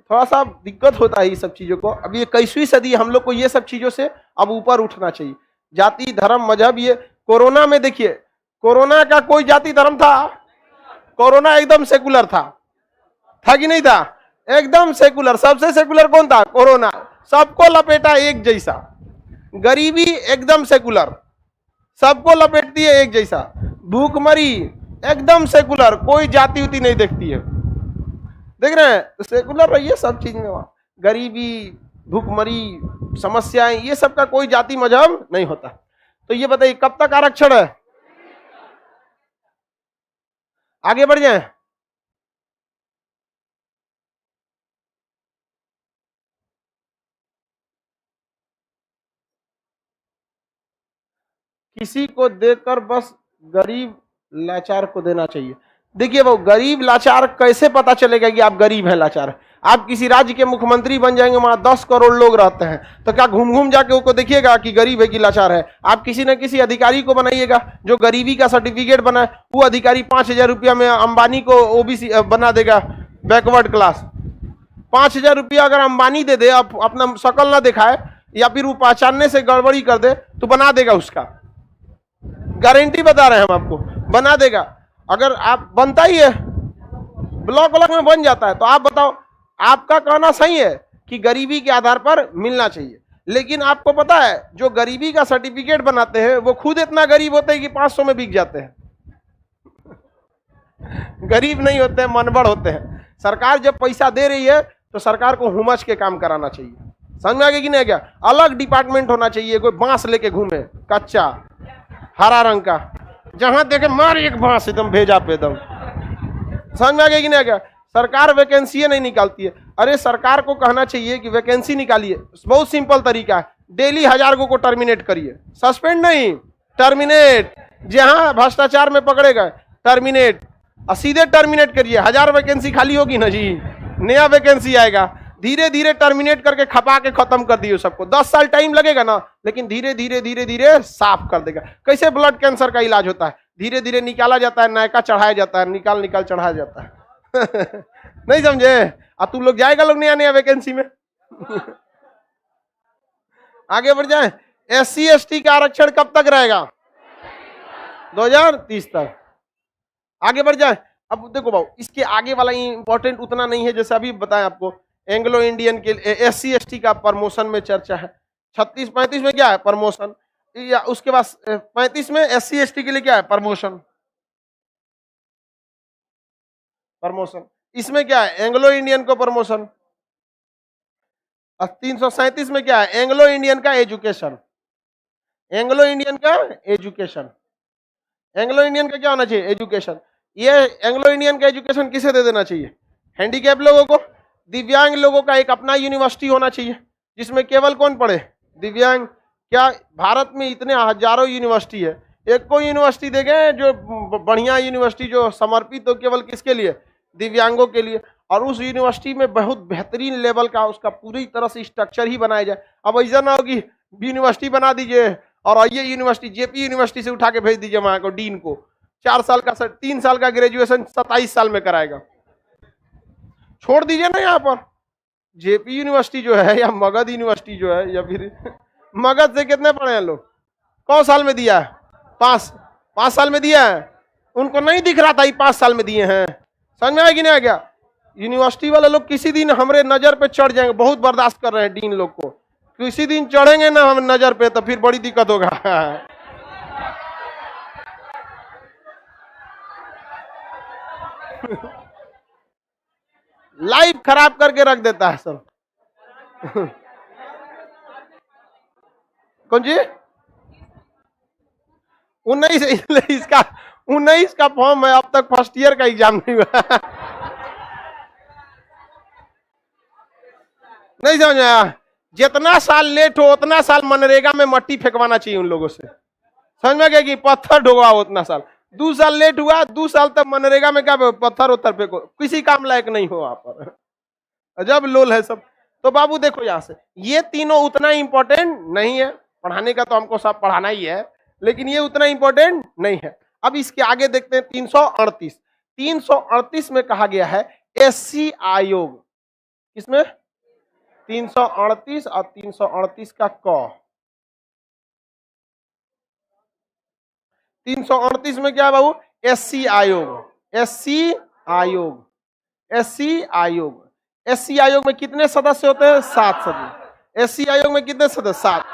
थोड़ा सा दिक्कत होता है ये सब चीजों को। अब ये 21वीं सदी, हम लोग को ये सब चीजों से अब ऊपर उठना चाहिए। जाति धर्म मजहब, ये कोरोना में देखिए, कोरोना का कोई जाति धर्म था? कोरोना एकदम सेकुलर था कि नहीं था? एकदम सेकुलर, सबसे सेकुलर कौन था? कोरोना। सबको लपेटा एक जैसा, गरीबी एकदम सेकुलर, सबको लपेटती है एक जैसा, भूखमरी एकदम सेकुलर, कोई जाति उति नहीं देखती है। देख रहे हैं? तो सेकुलर रहिए सब चीज में, वहां गरीबी भूखमरी समस्याएं ये सब का कोई जाति मजहब नहीं होता। तो ये बताइए कब तक आरक्षण है? आगे बढ़ जाए। किसी को देकर बस गरीब लाचार को देना चाहिए। देखिए वो गरीब लाचार कैसे पता चलेगा कि आप गरीब हैं लाचार है? आप किसी राज्य के मुख्यमंत्री बन जाएंगे, वहां 10 करोड़ लोग रहते हैं, तो क्या घूम घूम जाके उनको देखिएगा कि गरीब है कि लाचार है? आप किसी न किसी अधिकारी को बनाइएगा जो गरीबी का सर्टिफिकेट बनाए, वो अधिकारी 5,000 रुपया में अंबानी को ओबीसी बना देगा, बैकवर्ड क्लास। 5,000 रुपया अगर अंबानी दे दे, अपना शकल ना दिखाए या फिर वो पहचानने से गड़बड़ी कर दे, तो बना देगा, उसका गारंटी बता रहे हैं हम आपको, बना देगा। अगर आप बनता ही है, ब्लॉक व्लॉक में बन जाता है, तो आप बताओ, आपका कहना सही है कि गरीबी के आधार पर मिलना चाहिए, लेकिन आपको पता है जो गरीबी का सर्टिफिकेट बनाते हैं वो खुद इतना गरीब होते हैं कि 500 में बिक जाते हैं। गरीब नहीं होते हैं, मनबड़ होते हैं। सरकार जब पैसा दे रही है तो सरकार को हुमच के काम कराना चाहिए। समझ में आ गया कि नहीं? क्या अलग डिपार्टमेंट होना चाहिए, कोई बांस लेके घूमे कच्चा हरा रंग का, जहां देखे मार एक बांस एकदम भेजा पे एकदम। समझ में आ गया कि नहीं? क्या सरकार वैकेंसी नहीं निकालती है? अरे सरकार को कहना चाहिए कि वैकेंसी निकालिए, बहुत सिंपल तरीका है, डेली 1000 को टर्मिनेट करिए, सस्पेंड नहीं, टर्मिनेट। जहां भ्रष्टाचार में पकड़े गए टर्मिनेट, और सीधे टर्मिनेट करिए। 1000 वैकेंसी खाली होगी ना जी, नया वैकेंसी आएगा, धीरे धीरे टर्मिनेट करके खपा के खत्म कर दिए सबको। 10 साल टाइम लगेगा ना, लेकिन धीरे धीरे धीरे धीरे साफ कर देगा। कैसे ब्लड कैंसर का इलाज होता है, धीरे धीरे निकाला जाता है, नायका चढ़ाया जाता है, निकाल निकाल चढ़ाया जाता है। नहीं समझे? अब तुम लोग जाएगा लोग नया नया वैकेंसी में। आगे बढ़ जाए। SC ST का आरक्षण कब तक रहेगा? 2030 तक। आगे बढ़ जाए। अब देखो भाऊ, इसके आगे वाला इंपॉर्टेंट उतना नहीं है, जैसे अभी बताएं आपको। एंग्लो इंडियन के SC ST का प्रमोशन में चर्चा है। 36-35 में क्या है? प्रमोशन। या उसके बाद 35 में SC ST के लिए क्या है? प्रमोशन। प्रमोशन इसमें क्या है? एंग्लो इंडियन को प्रमोशन। 337 में क्या है? एंग्लो इंडियन का एजुकेशन। एंग्लो इंडियन का एजुकेशन, एंग्लो इंडियन का क्या होना चाहिए? एजुकेशन। ये एंग्लो इंडियन का एजुकेशन किसे दे देना चाहिए? हैंडीकैप लोगों को, दिव्यांग लोगों का एक अपना यूनिवर्सिटी होना चाहिए, जिसमें केवल कौन पढ़े? दिव्यांग। क्या भारत में इतने हजारों यूनिवर्सिटी है, एक को यूनिवर्सिटी देंगे जो बढ़िया यूनिवर्सिटी जो समर्पित हो केवल किसके लिए? दिव्यांगों के लिए। और उस यूनिवर्सिटी में बहुत बेहतरीन लेवल का उसका पूरी तरह से स्ट्रक्चर ही बनाया जाए। अब ऐसा ना हो कि यूनिवर्सिटी बना दीजिए और ये यूनिवर्सिटी जेपी यूनिवर्सिटी से उठा के भेज दीजिए वहां को डीन को, 4 साल का 3 साल का ग्रेजुएशन 27 साल में कराएगा। छोड़ दीजिए ना यहाँ पर जेपी यूनिवर्सिटी जो है या मगध यूनिवर्सिटी जो है, या फिर मगध से कितने पढ़े हैं लोग, कौन साल में दिया है, 5 साल में दिया है। उनको नहीं दिख रहा था 5 साल में दिए हैं, समझ में आया कि नहीं आ गया। यूनिवर्सिटी वाले लोग किसी दिन हमारे नजर पे चढ़ जाएंगे, बहुत बर्दाश्त कर रहे हैं डीन लोग को, किसी दिन चढ़ेंगे ना हम नजर पे तो फिर बड़ी दिक्कत होगा। लाइफ खराब करके रख देता है सब। कौन जी 19 का फॉर्म है, अब तक फर्स्ट ईयर का एग्जाम नहीं हुआ। नहीं समझ आया, जितना साल लेट हो उतना साल मनरेगा में मट्टी फेंकवाना चाहिए उन लोगों से, समझ में गया कि पत्थर ढोवा उतना साल। 2 साल लेट हुआ, 2 साल तक मनरेगा में क्या पत्थर उत्तर फेंको, किसी काम लायक नहीं हो वहां पर, अजब लोल है सब। तो बाबू देखो यहां से, ये तीनों उतना इंपॉर्टेंट नहीं है, पढ़ाने का तो हमको सब पढ़ाना ही है, लेकिन ये उतना इंपॉर्टेंट नहीं है। अब इसके आगे देखते हैं 338 में कहा गया है एससी आयोग, किसमें 338 और 338 का क, 338 में क्या है बाबू, एससी आयोग। एससी आयोग, एससी आयोग, एससी आयोग में कितने सदस्य होते हैं, 7 सदस्य। एससी आयोग में कितने सदस्य, 7।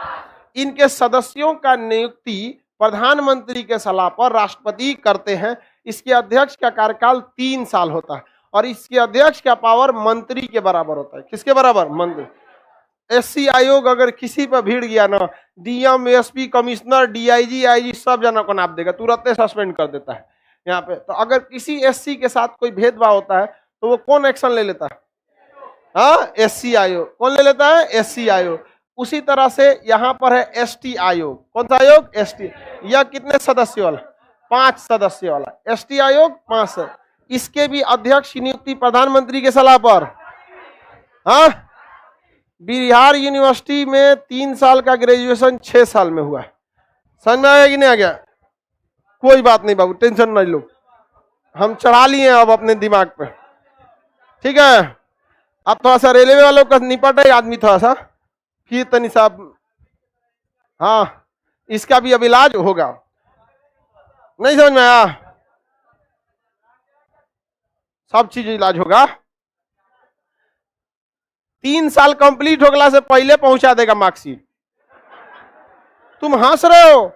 इनके सदस्यों का नियुक्ति प्रधानमंत्री के सलाह पर राष्ट्रपति करते हैं। इसके अध्यक्ष का कार्यकाल 3 साल होता है और इसके अध्यक्ष का पावर मंत्री के बराबर होता है। किसके बराबर, मंत्री। एससी आयोग अगर किसी पर भीड़ गया ना, DM, SP, commissioner, DIG, IG सब जना को नाप देगा, तुरंत सस्पेंड कर देता है यहाँ पे। तो अगर किसी एससी के साथ कोई भेदभाव होता है तो वो कौन एक्शन ले लेता है, हाँ, एससी आयोग। कौन ले लेता है, एससी आयोग। उसी तरह से यहाँ पर है एसटी आयोग। कौन सा आयोग, एसटी। यह कितने सदस्य वाला, 5 सदस्य वाला एसटी आयोग, 5। इसके भी अध्यक्ष की नियुक्ति प्रधानमंत्री के सलाह पर। हाँ, बिहार यूनिवर्सिटी में 3 साल का ग्रेजुएशन 6 साल में हुआ है, समझ में आया कि नहीं आ गया। कोई बात नहीं बाबू, टेंशन नहीं लो, हम चढ़ा लिए अब अपने दिमाग पे, ठीक है। अब थोड़ा सा रेलवे वालों का निपट है आदमी, थोड़ा सा फिर तनी साहब, हाँ, इसका भी अब इलाज होगा। नहीं समझ में आया, सब चीज इलाज होगा। 3 साल कंप्लीट होगला से पहले पहुंचा देगा मार्कशीट। तुम हंस रहे हो,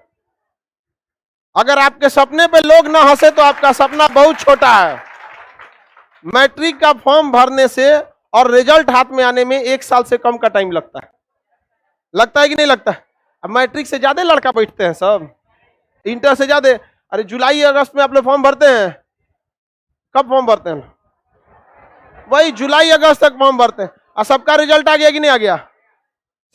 अगर आपके सपने पे लोग ना हंसे तो आपका सपना बहुत छोटा है। मैट्रिक का फॉर्म भरने से और रिजल्ट हाथ में आने में 1 साल से कम का टाइम लगता है कि नहीं लगता है। अब मैट्रिक से ज्यादा लड़का बैठते हैं सब, इंटर से ज्यादा। अरे जुलाई अगस्त में आप लोग फॉर्म भरते हैं, कब फॉर्म भरते हैं, वही जुलाई अगस्त तक फॉर्म भरते हैं। और सबका रिजल्ट आ गया कि नहीं आ गया,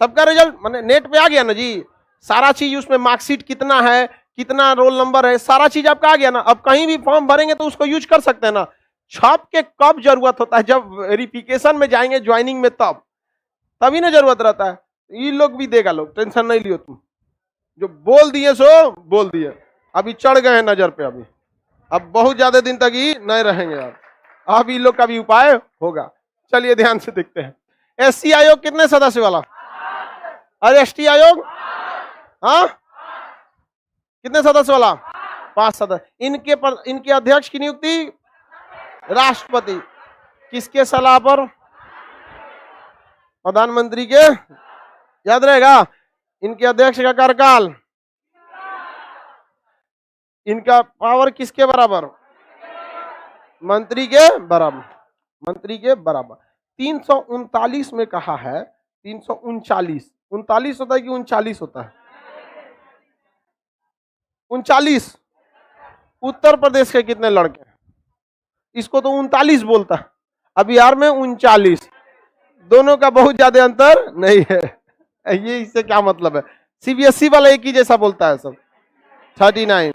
सबका रिजल्ट माने नेट पे आ गया ना जी, सारा चीज उसमें, मार्कशीट कितना है, कितना रोल नंबर है, सारा चीज आपका आ गया ना। अब कहीं भी फॉर्म भरेंगे तो उसको यूज कर सकते हैं ना। छाप के कब जरूरत होता है, जब वेरिफिकेशन में जाएंगे ज्वाइनिंग में, तभी ना जरूरत रहता है। ये लोग भी देगा, लोग टेंशन नहीं लियो तुम, जो बोल दिए सो बोल दिए। अभी चढ़ गए हैं नजर पे, अभी अब बहुत ज्यादा दिन तक ही नहीं रहेंगे। अब इन लोग का भी उपाय होगा। चलिए ध्यान से देखते हैं, एससी आयोग कितने सदस्य वाला, और एसटी आयोग, हाँ, कितने सदस्य वाला, 5 सदस्य। इनके अध्यक्ष की नियुक्ति राष्ट्रपति, किसके सलाह पर, प्रधानमंत्री के, याद रहेगा। इनके अध्यक्ष का कार्यकाल, इनका पावर किसके बराबर, मंत्री के बराबर, मंत्री के बराबर। 339 में कहा है, 339 होता है कि 39 होता है, 39। उत्तर प्रदेश के कितने लड़के हैं, इसको तो 39 बोलता है, अब बिहार में 39। दोनों का बहुत ज्यादा अंतर नहीं है। ये इससे क्या मतलब है, सीबीएसई वाला एक ही जैसा बोलता है सब, 39।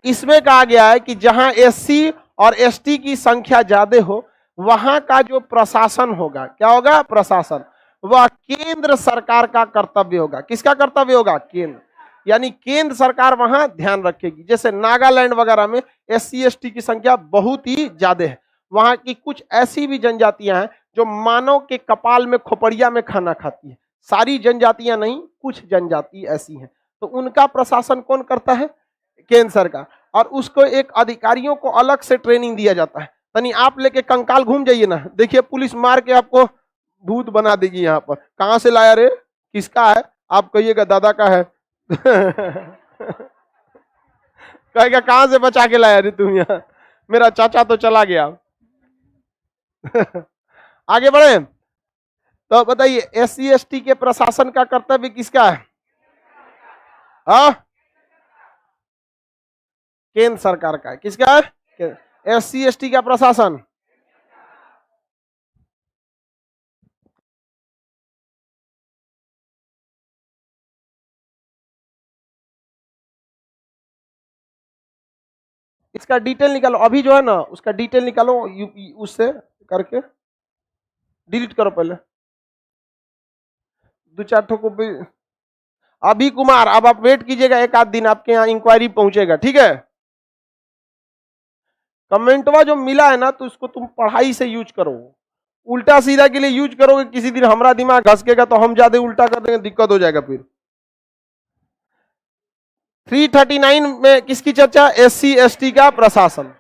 इसमें कहा गया है कि जहां एससी और एसटी की संख्या ज्यादा हो, वहां का जो प्रशासन होगा, क्या होगा, प्रशासन, वह केंद्र सरकार का कर्तव्य होगा। किसका कर्तव्य होगा, केंद्र। यानी केंद्र सरकार वहां ध्यान रखेगी। जैसे नागालैंड वगैरह में SC ST की संख्या बहुत ही ज्यादा है, वहां की कुछ ऐसी भी जनजातियां हैं जो मानव के कपाल में खोपड़िया में खाना खाती है। सारी जनजातियां नहीं, कुछ जनजाति ऐसी हैं, तो उनका प्रशासन कौन करता है? केंद्र सरकार। और उसको एक अधिकारियों को अलग से ट्रेनिंग दिया जाता है। यानी आप लेके कंकाल घूम जाइए ना, देखिए पुलिस मार के आपको भूत बना देगी। यहाँ पर कहां से लाया रे, किसका है? आप कहिएगा दादा का है कहेगा कहां से बचा के लाया रे तुम यहाँ, मेरा चाचा तो चला गया आगे बढ़े तो बताइए SC ST के प्रशासन का कर्तव्य किसका है? केंद्र सरकार का है। किसका है? SC ST का प्रशासन। इसका डिटेल निकालो, अभी जो है ना उसका डिटेल निकालो, उससे करके डिलीट करो पहले, 2-4 ठो को भी। अभी कुमार, अब आप वेट कीजिएगा, एक आध दिन आपके यहाँ इंक्वायरी पहुंचेगा, ठीक है? कमेंटवा जो मिला है ना, तो उसको तुम पढ़ाई से यूज करो, उल्टा सीधा के लिए यूज करोगे किसी दिन हमारा दिमाग घसकेगा तो हम ज्यादा उल्टा कर देंगे, दिक्कत हो जाएगा फिर। 339 में किसकी चर्चा? SC ST का प्रशासन।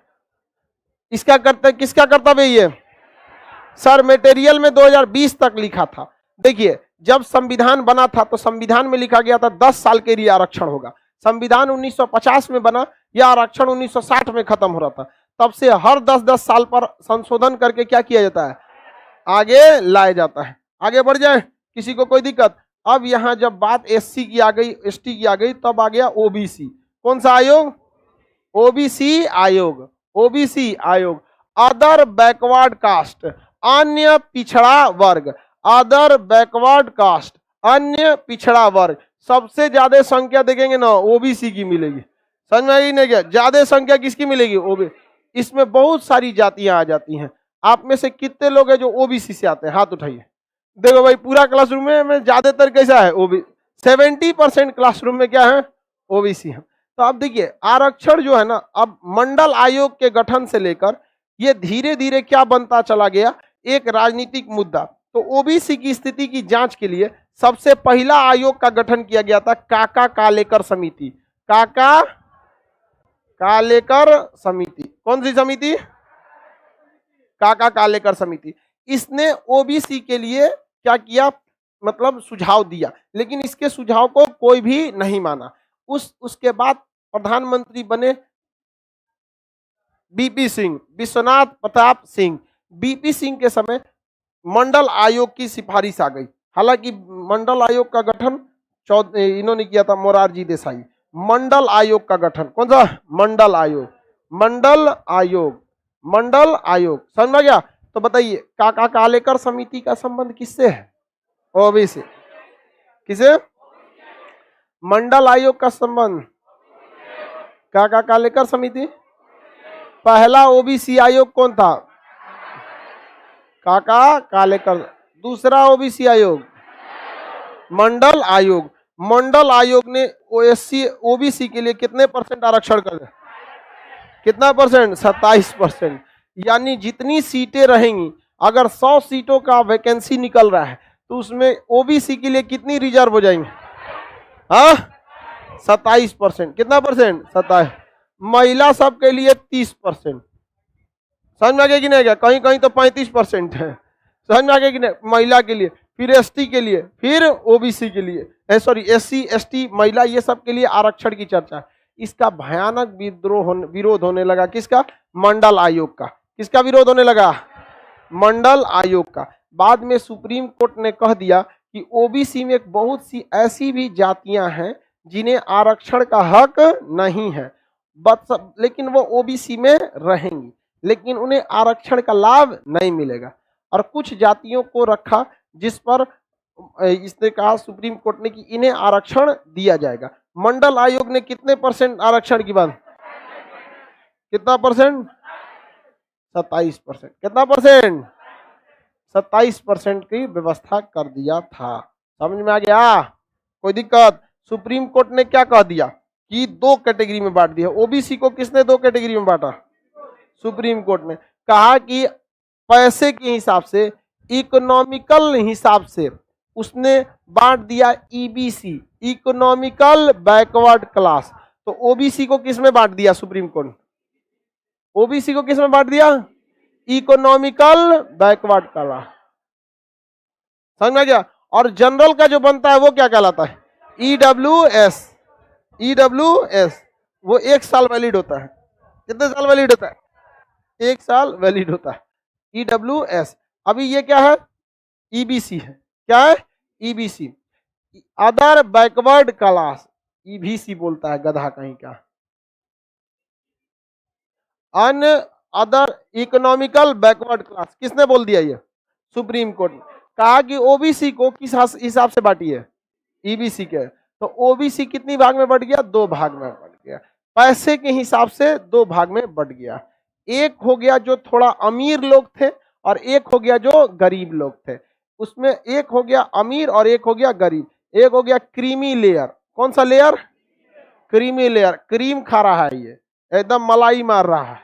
इसका किसका कर्तव्य ये? सर मटेरियल में 2020 तक लिखा था। देखिए जब संविधान बना था तो संविधान में लिखा गया था 10 साल के लिए आरक्षण होगा। संविधान 1950 में बना, यह आरक्षण 1960 में खत्म हो रहा था। तब से हर 10-10 साल पर संशोधन करके क्या किया जाता है? आगे लाया जाता है। आगे बढ़ जाए, किसी को कोई दिक्कत? अब यहां जब बात SC की आ गई, ST की आ गई, तब आ गया OBC। कौन सा आयोग? OBC आयोग। OBC आयोग, अदर बैकवर्ड कास्ट, अन्य पिछड़ा वर्ग। अदर बैकवर्ड कास्ट, अन्य पिछड़ा वर्ग। सबसे ज्यादा संख्या देखेंगे ना OBC की मिलेगी। समझ में आई नहीं? क्या ज्यादा संख्या किसकी मिलेगी? OBC। इसमें बहुत सारी जातियां आ जाती हैं। आप में से कितने लोग हैं जो OBC से आते हैं? हाथ उठाइए। देखो भाई पूरा क्लासरूम में ज्यादातर कैसा है? OBC। 70% क्लासरूम में क्या है? OBC है। तो आप देखिए आरक्षण जो है ना, अब मंडल आयोग के गठन से लेकर ये धीरे धीरे क्या बनता चला गया? एक राजनीतिक मुद्दा। तो OBC की स्थिति की जांच के लिए सबसे पहला आयोग का गठन किया गया था, काका कालेकर समिति। काका कालेकर समिति। कौन सी समिति? काका कालेकर समिति। इसने OBC के लिए क्या किया? मतलब सुझाव दिया, लेकिन इसके सुझाव को कोई भी नहीं माना। उसके बाद प्रधानमंत्री बने BP सिंह, विश्वनाथ प्रताप सिंह। BP सिंह के समय मंडल आयोग की सिफारिश आ गई। हालांकि मंडल आयोग का गठन इन्होंने किया था, मोरारजी देसाई। मंडल आयोग का गठन, कौन सा? मंडल आयोग। मंडल आयोग, मंडल आयोग, समझ में गया? तो बताइए काका कालेकर समिति का संबंध किससे है? OBC। किसे? मंडल आयोग का संबंध काका कालेकर समिति। पहला OBC आयोग कौन था? काका कालेकर। दूसरा OBC आयोग मंडल आयोग। मंडल आयोग ने OBC के लिए कितने % आरक्षण कर दिया? कितना %? 27%। यानी जितनी सीटें रहेंगी, अगर 100 सीटों का वैकेंसी निकल रहा है तो उसमें OBC के लिए कितनी रिजर्व हो जाएंगे? 27%। कितना %? 27। महिला सब के लिए 30%। समझ में आ गया कि नहीं? कहीं कहीं तो 35% है। समझ में आ गया कि नहीं? महिला के लिए, फिर ST के लिए, फिर OBC के लिए, सॉरी SC ST महिला, ये सब के लिए आरक्षण की चर्चा। इसका भयानक विरोध होने लगा। किसका? मंडल आयोग का। किसका विरोध होने लगा? मंडल आयोग का। बाद में सुप्रीम कोर्ट ने कह दिया कि OBC में एक बहुत सी ऐसी भी जातियां हैं जिन्हें आरक्षण का हक नहीं है, लेकिन वो OBC में रहेंगी, लेकिन उन्हें आरक्षण का लाभ नहीं मिलेगा। और कुछ जातियों को रखा जिस पर इसने कहा सुप्रीम कोर्ट ने कि इन्हें आरक्षण दिया जाएगा। मंडल आयोग ने कितने % आरक्षण की बात? कितना %? 27%। कितना %? 27% की व्यवस्था कर दिया था। समझ में आ गया? कोई दिक्कत? सुप्रीम कोर्ट ने क्या कह दिया कि दो कैटेगरी में बांट दिया। ओबीसी को किसने दो कैटेगरी में बांटा? सुप्रीम कोर्ट ने कहा कि पैसे के हिसाब से, इकोनॉमिकल हिसाब से उसने बांट दिया ईबीसी, इकोनॉमिकल बैकवर्ड क्लास। तो ओबीसी को किस में बांट दिया सुप्रीम कोर्ट? ओबीसी को किस में बांट दिया? Economical backward class. समझ में गया? और जनरल का जो बनता है वो क्या कहलाता है? ईडब्ल्यूएस। ईडब्ल्यूएस वो 1 साल वैलिड होता है। कितने साल वैलिड होता है? 1 साल वैलिड होता है ईडब्ल्यूएस। अभी ये क्या है? ईबीसी है। क्या है? EBC, other backward class. EBC बोलता है गधा कहीं का। An other economical backward class किसने बोल दिया? ये सुप्रीम कोर्ट ने कहा कि ओबीसी को किस हिसाब से बांटी है? ईबीसी के। तो ओबीसी कितनी भाग में बढ़ गया? 2 भाग में बढ़ गया। पैसे के हिसाब से 2 भाग में बढ़ गया। एक हो गया जो थोड़ा अमीर लोग थे और एक हो गया जो गरीब लोग थे। उसमें एक हो गया अमीर और एक हो गया गरीब। एक हो गया क्रीमी लेयर। कौन सा लेयर? क्रीमी लेयर, क्रीम खा रहा है, ये एकदम मलाई मार रहा है।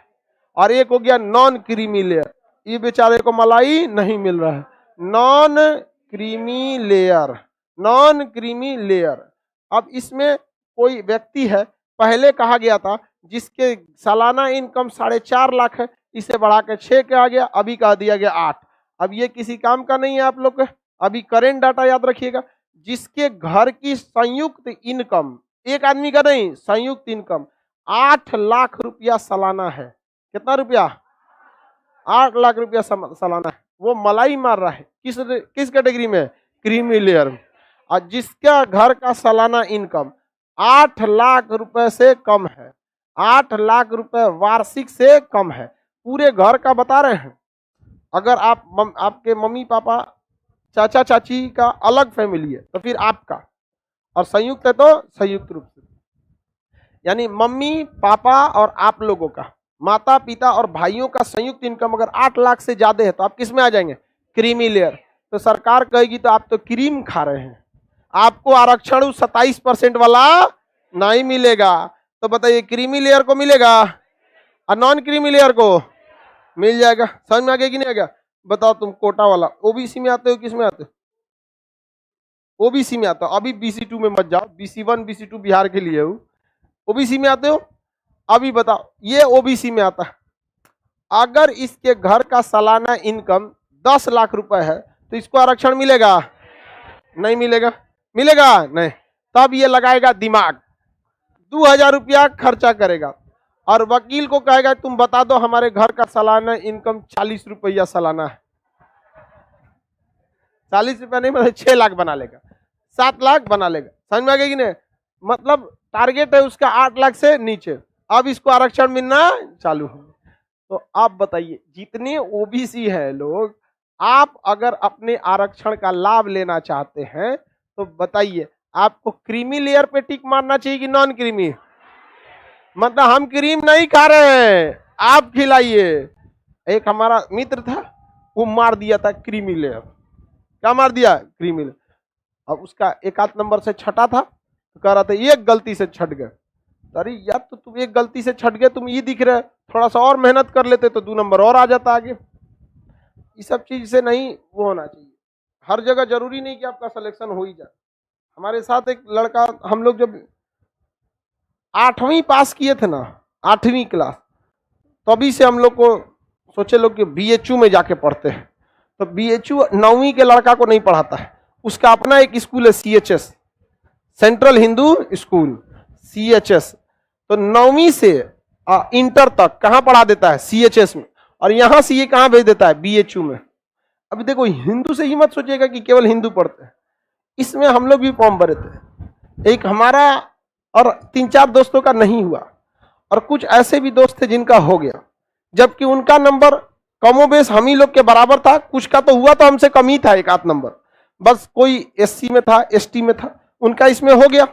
और एक हो गया नॉन क्रीमी लेयर, ये बेचारे को मलाई नहीं मिल रहा है। Non creamy layer, non creamy layer. अब इसमें कोई व्यक्ति है, पहले कहा गया था जिसके सालाना इनकम 4.5 लाख है, इसे बढ़ा के 6 के आ गया, अभी कह दिया गया 8। अब ये किसी काम का नहीं है आप लोग का, अभी करेंट डाटा याद रखिएगा। जिसके घर की संयुक्त इनकम, एक आदमी का नहीं, संयुक्त इनकम 8 लाख रुपया सालाना है। कितना रुपया? 8 लाख रुपया सालाना है। वो मलाई मार रहा है किस कैटेगरी में? Creamy layer. और जिसका घर का सालाना इनकम 8 लाख रुपए से कम है, 8 लाख रुपए वार्षिक से कम है, पूरे घर का बता रहे हैं। अगर आपके मम्मी पापा चाचा चाची का अलग फैमिली है तो फिर आपका, और संयुक्त है तो संयुक्त रूप से, यानी मम्मी पापा और आप लोगों का, माता पिता और भाइयों का संयुक्त इनकम अगर 8 लाख से ज्यादा है तो आप किस में आ जाएंगे? Creamy layer. तो सरकार कहेगी तो आप तो क्रीम खा रहे हैं, आपको आरक्षण 27% वाला नहीं मिलेगा। तो बताइए क्रीमी लेयर को मिलेगा और नॉन क्रीमी लेयर को मिल जाएगा। समझ में आ गया कि नहीं आ गया? बताओ तुम कोटा वाला ओबीसी में आते हो किस में आते हो? ओबीसी में आता हो। अभी BC2 में मत जाओ, BC1 BC2 बिहार के लिए हो। ओबीसी में आते हो? अभी बताओ, ये ओबीसी में आता है। अगर इसके घर का सालाना इनकम 10 लाख रुपए है तो इसको आरक्षण मिलेगा? नहीं मिलेगा। मिलेगा नहीं। तब ये लगाएगा दिमाग, 2000 रुपया खर्चा करेगा और वकील को कहेगा तुम बता दो हमारे घर का सालाना इनकम 40 रुपया सालाना है। 40 रुपया नहीं, मतलब 6 लाख बना लेगा, 7 लाख बना लेगा। समझ में आ गया कि नहीं? मतलब टारगेट है उसका 8 लाख से नीचे। अब इसको आरक्षण मिलना चालू हो। तो आप बताइए जितने ओबीसी है लोग, आप अगर अपने आरक्षण का लाभ लेना चाहते हैं तो बताइए आपको क्रीमी लेयर पे टिक मारना चाहिए कि नॉन क्रीमी? मतलब हम क्रीम नहीं खा रहे हैं, आप खिलाइए। एक हमारा मित्र था, वो मार दिया था क्रीमी लेयर। क्या मार दिया? Creamy layer. अब उसका 1 नंबर से छटा था तो कह रहा था एक गलती से छट गए। अरे यार तो तुम एक गलती से छट गए, तुम ये दिख रहे, थोड़ा सा और मेहनत कर लेते तो 2 नंबर और आ जाता आगे। ये सब चीज से नहीं वो होना चाहिए। हर जगह जरूरी नहीं कि आपका सिलेक्शन हो ही जाए। हमारे साथ एक लड़का, हम लोग जब 8वीं पास किए थे ना, 8वीं क्लास, तभी से हम लोग को सोचे लोग कि BHU में जाके पढ़ते हैं। तो BHU 9वीं के लड़का को नहीं पढ़ाता है, उसका अपना एक स्कूल है CHS, central Hindu school, CHS। तो 9वीं से इंटर तक कहाँ पढ़ा देता है? CHS में। और यहां से ये कहाँ भेज देता है? BHU में। अभी देखो हिंदू से ही मत सोचिएगा कि केवल हिंदू पढ़ते हैं, इसमें हम लोग भी फॉर्म भरे थे। एक हमारा और 3-4 दोस्तों का नहीं हुआ, और कुछ ऐसे भी दोस्त थे जिनका हो गया, जबकि उनका नंबर कमोबेश हम ही लोग के बराबर था। कुछ का तो हुआ तो हमसे कम ही था, 1 नंबर, बस कोई SC में था, ST में था, उनका इसमें हो गया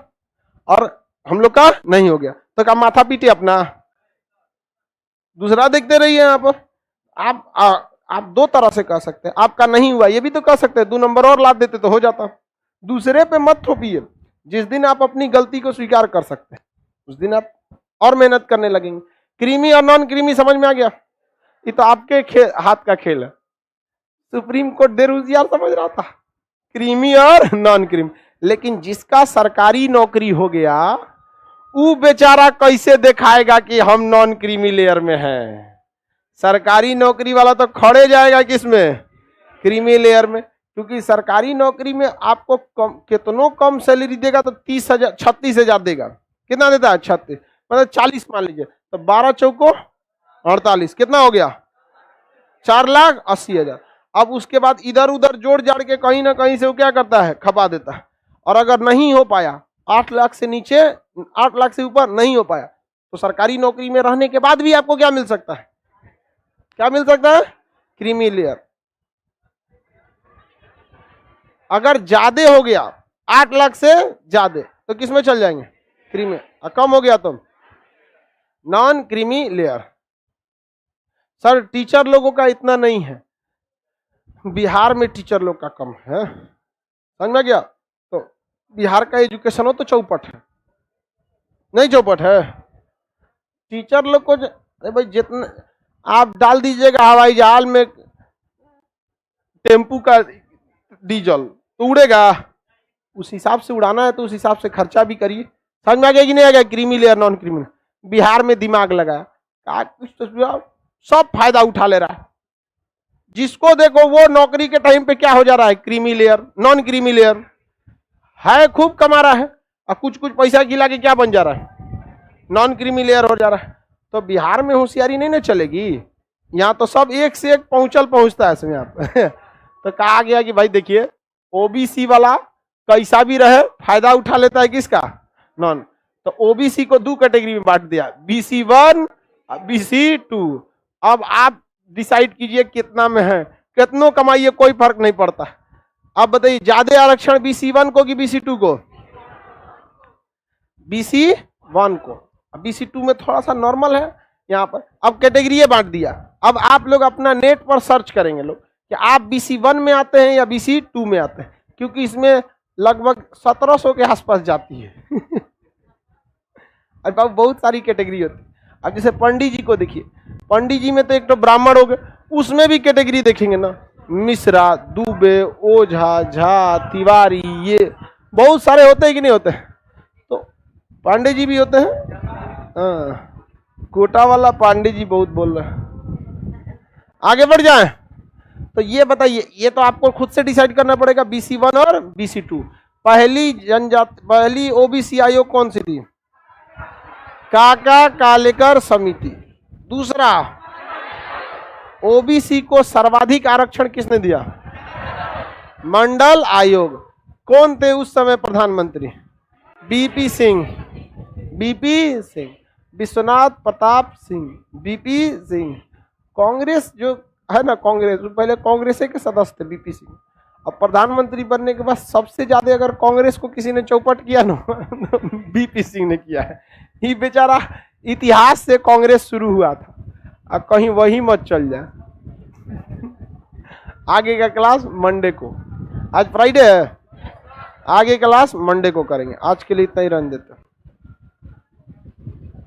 और हम लोग का नहीं हो गया। तो क्या माथा पीटे अपना, दूसरा देखते रहिए। यहाँ पर आप 2 तरह से कह सकते हैं, आपका नहीं हुआ ये भी तो कह सकते हैं, 2 नंबर और ला देते तो हो जाता। दूसरे पे मत थोपिए। जिस दिन आप अपनी गलती को स्वीकार कर सकते हैं उस दिन आप और मेहनत करने लगेंगे। क्रीमी और नॉन क्रीमी समझ में आ गया? ये तो आपके हाथ का खेल है। सुप्रीम कोर्ट देर होशियार समझ रहा था क्रीमी और नॉन क्रीमी, लेकिन जिसका सरकारी नौकरी हो गया वो बेचारा कैसे दिखाएगा कि हम नॉन क्रीमी लेयर में हैं? सरकारी नौकरी वाला तो खड़े जाएगा किसमें? क्रीमी लेयर में, क्योंकि सरकारी नौकरी में आपको कितनों कम सैलरी देगा तो 36,000 देगा। कितना देता है? 36, मतलब 40 मान लीजिए, तो 12 चौको 48, कितना हो गया? 4,80,000। अब उसके बाद इधर उधर जोड़ जाड़ के कहीं ना कहीं से वो क्या करता है? खपा देता है। और अगर नहीं हो पाया 8 लाख से नीचे, 8 लाख से ऊपर नहीं हो पाया, तो सरकारी नौकरी में रहने के बाद भी आपको क्या मिल सकता है? क्या मिल सकता है? Creamy layer. अगर ज्यादा हो गया 8 लाख से ज्यादा तो किस में चल जाएंगे? क्रीमी। और कम हो गया तो non creamy layer. Sir teacher लोगों का इतना नहीं है, बिहार में टीचर लोग का कम है, समझ में गया? तो बिहार का एजुकेशन हो तो चौपट है, नहीं चौपट है। टीचर लोग को अरे भाई जितना आप डाल दीजिएगा हवाई जहाज में टेम्पू का डीजल तो उड़ेगा, उस हिसाब से उड़ाना है तो उस हिसाब से खर्चा भी करिए। समझ में आ गया कि नहीं आ गया? Creamy layer non creamy. Bihar में दिमाग लगाया, कुछ तो सब फायदा उठा ले रहा है। जिसको देखो वो नौकरी के टाइम पे क्या हो जा रहा है? Creamy layer, non creamy layer है, खूब कमा रहा है, और कुछ कुछ पैसा गिला के क्या बन जा रहा है? नॉन क्रीमी लेयर हो जा रहा है। तो बिहार में होशियारी नहीं ना चलेगी, यहाँ तो सब एक से एक पहुंचता है इसमें आप तो कहा गया कि भाई देखिए ओबीसी वाला कैसा भी रहे फायदा उठा लेता है किसका? नॉन। तो ओबीसी को 2 कैटेगरी में बांट दिया, BC1 BC2। अब आप डिसाइड कीजिए कितना में है, कितनों कमाइए कोई फर्क नहीं पड़ता। अब बताइए ज्यादा आरक्षण BC1 को कि BC2 को? BC1 को। BC2 में थोड़ा सा नॉर्मल है यहाँ पर। अब कैटेगरी बांट दिया। अब आप लोग अपना नेट पर सर्च करेंगे लोग कि आप BC1 में आते हैं या BC2 में आते हैं, क्योंकि इसमें लगभग 1700 के आसपास जाती है अब बहुत सारी कैटेगरी होती है। अब जैसे पंडित जी को देखिए, पंडित जी में तो एक तो ब्राह्मण हो गए, उसमें भी कैटेगरी देखेंगे ना, मिश्रा, दुबे, ओझा, झा, तिवारी, ये बहुत सारे होते हैं कि नहीं होते हैं? तो पांडे जी भी होते हैं। कोटा वाला पांडे जी बहुत बोल रहे हैं। आगे बढ़ जाएं तो ये बताइए, ये तो आपको खुद से डिसाइड करना पड़ेगा BC1 और BC2। पहली जनजाति, पहली ओबीसी आयोग कौन सी थी? काका कालेकर समिति। दूसरा, ओबीसी को सर्वाधिक आरक्षण किसने दिया? मंडल आयोग। कौन थे उस समय प्रधानमंत्री? बीपी सिंह, विश्वनाथ प्रताप सिंह, बीपी सिंह। कांग्रेस जो है ना, कांग्रेस पहले कांग्रेस के सदस्य थे बीपी सिंह। अब प्रधानमंत्री बनने के बाद सबसे ज्यादा अगर कांग्रेस को किसी ने चौपट किया ना बीपी सिंह ने किया है। ये बेचारा इतिहास से कांग्रेस शुरू हुआ था, अब कहीं वही मत चल जाए। आगे का क्लास मंडे को, आज फ्राइडे है, आगे क्लास मंडे को करेंगे। आज के लिए इतना ही रहने देते हैं।